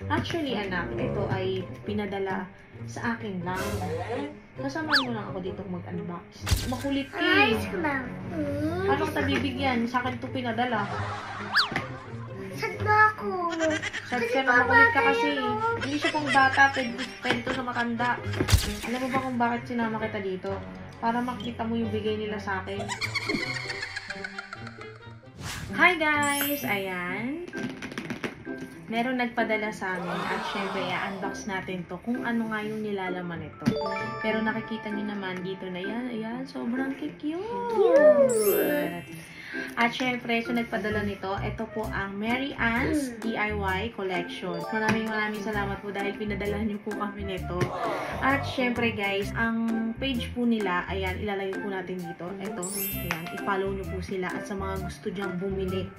Actually, anak, ito ay pinadala sa akin lang. Kasama mo lang ako dito mag-unbox. Makulit ka eh. Ano ka bibigyan? Sa akin ito pinadala. Sad na ako. Sad ka na, makulit ka kasi. Hindi siya pang bata, pwede ito sa matanda. Alam mo ba kung bakit sinama kita dito? Para makita mo yung bigay nila sa akin. Hi guys! Ayan. Meron nagpadala sa amin at syempre i-unbox natin to kung ano nga yung nilalaman nito. Pero nakikita niyo naman dito na yan. Ayan, sobrang cute. At syempre, so nagpadala nito, ito po ang Mary Ann's DIY Collection. Maraming salamat po dahil pinadala niyo po kami nito. At syempre guys, ang page po nila, ayan, ilalagay po natin dito. Ito, ayan, i-follow niyo po sila at sa mga gusto diyang bumili.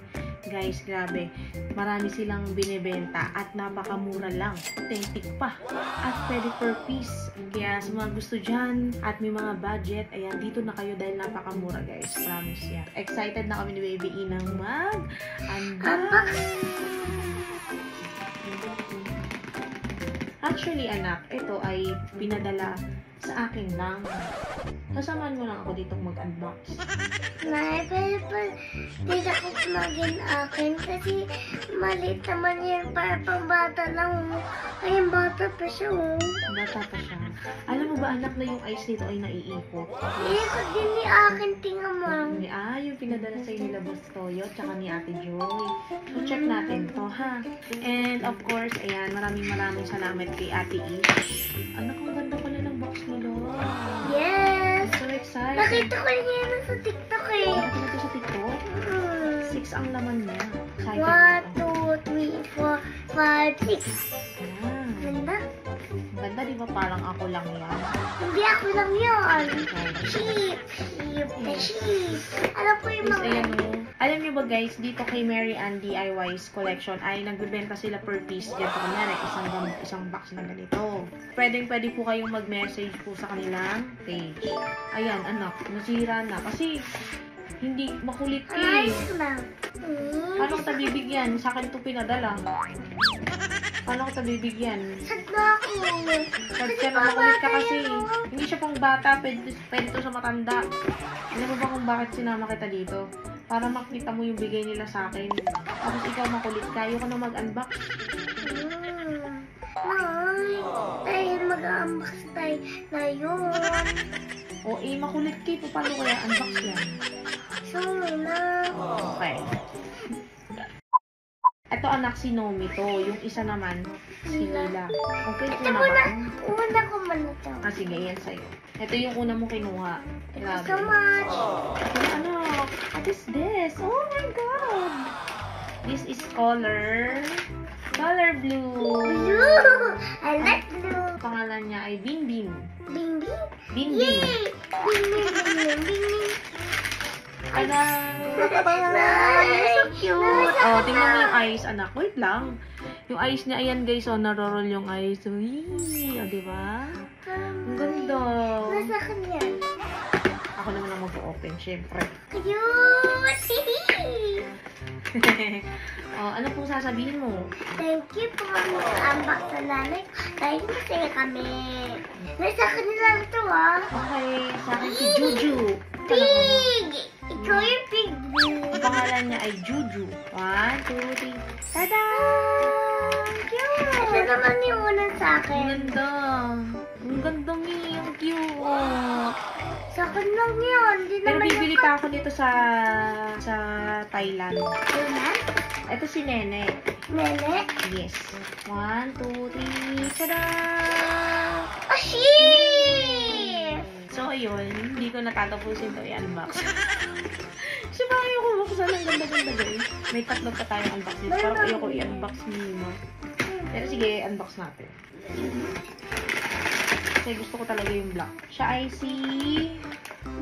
Guys, grabe. Marami silang binibenta at napakamura lang. Authentic pa. At pwede per piece. Kaya sa mga gusto dyan at may mga budget, ayan, dito na kayo dahil napakamura guys. Promise yan. Excited na kami ni Baby E ng mag-unbox. Actually, anak, ito ay pinadala sa akin lang. Kasamahan mo lang ako dito mag-unbox. Nay, pero hindi ako maging akin kasi maliit naman yan para pambata lang. Ay, bata pa siya. Bata pa siya. Alam mo ba anak na yung ice nito ay naiipot? Iikot din ni akin, tingnan mo. Yung pinadala sa'yo nila Boss Toyo tsaka ni Ate Joy. So, check natin to, ha? And, of course, ayan, maraming salamat kay Ate E. Anak, ang ganda pala ng box nila. Yes! So excited. Nakita ko yan sa TikTok eh. Nakita ko sa TikTok? 6 ang laman niya. 1, 2, 3, 4, 5, 6. Ayan. Ganda? Ganda, di ba? Parang ako lang yan. Hindi ako lang yun. Sheep. Alam ko yung Yes, mga... ayan o. Alam niyo ba guys, dito kay Mary Ann DIY's collection ay nagbebenta sila per piece. Diyan po kunyari, isang box na ganito. Pwede po kayong mag-message po sa kanilang page. Ayan, anak, nasira na. Kasi, hindi makulit ka eh. Ayos lang. Paano kita bibigyan? Sa akin ito pinadala. Paano kita bibigyan? Sad na ako. Sad ka na, makulit ka kasi. Hindi siya pang bata, pwede ito sa matanda. Alam mo ba kung bakit sinama kita dito? Para makita mo yung bigay nila sa akin. Tapos ikaw makulit ka, ayaw ka na mag-unbox. Nay, dahil mag-unbox tayo na yun. O makulit ka, paano kaya unbox yan? So, na. Okay. Ito anak, si Nomi to. Yung isa naman, si Nila. Okay, Ito kuna muna, ba? una ko muna ito. Sige, yan sa'yo. Ito yung una mong kinuha. Thank you so much. Ano? What is this? Oh my God! This is color blue. Blue! I like blue. Pangalan niya ay Binbin. Bing bing? Binbin. Yay! Bing bing bing bing bing. Ala! So cute. Oh, tingnan mo yung eyes, anak. Wait lang. Yung eyes niya, ayan guys, oh, naroroll yung eyes. Uy, oh, diba? Ang ganda. Nasa akin yan. Ako naman ang mag-open, syempre. Cute! Oh, ano pong sasabihin mo? Thank you po mag-unbox sa nanay ko. Dahil masaya kami. Nasa akin lang ito ah. Okay, sa akin si Juju. Pig! Ikaw yung pig. Ang pangalan niya ay Juju. 1, 2, 3. Tada! Cute! Ito naman yung unang sa Ang akin. ganda. Ang ganda mi. Ang cute. Sa akin lang yun. Hindi Pero naman bibili pa ako dito sa Thailand. Yun na? Ito si Nene. Nene? Yes. 1, 2, 3. Tada! Oh, shit! So, ayun. Hindi ko natatapusin to i-unbox. Siya ba ayoko buksan? Ang ganda-ganda guys. May tatlo pa tayong unbox dito. Parang ayoko i-unbox muna. Pero sige, unbox natin. Kasi gusto ko talaga yung black. Siya ay si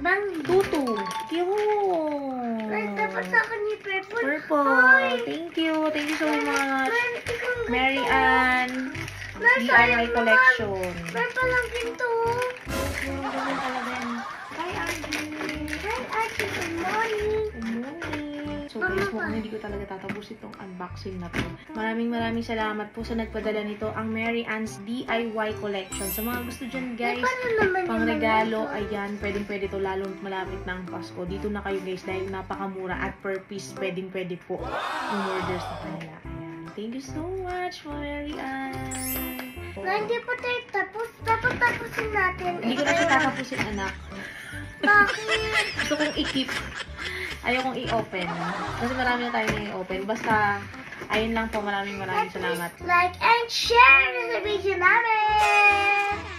Bang. Tutu. Cute! Ay, tapos sa akin yung purple. Purple. Thank you. Thank you so much. Mary Ann DIY Collection. Purple lang ginto. Yung ganun talaga yan. Hi, Angie. Hi, Ate. Good morning. Good morning. So, Mama, promise mo kung hindi ko talaga tatapos itong unboxing na to. Maraming salamat po sa nagpadala nito, ang Mary Ann's DIY collection. Sa mga gusto dyan guys, pang regalo, ayan, pwede to lalo malapit na ang Pasko. Dito na kayo guys dahil napakamura at per piece pwede po ang order sa kanila. Ayan. Thank you so much, Mary Ann. Hindi po tayo tapos. Dapat tapusin natin. Hindi ko na siya tatapusin, anak. Bakit? Gusto kong i-keep. Ayaw kong i-open. Kasi marami na tayo na i-open. Basta, ayun lang po. Maraming salamat. Like and share sa video namin!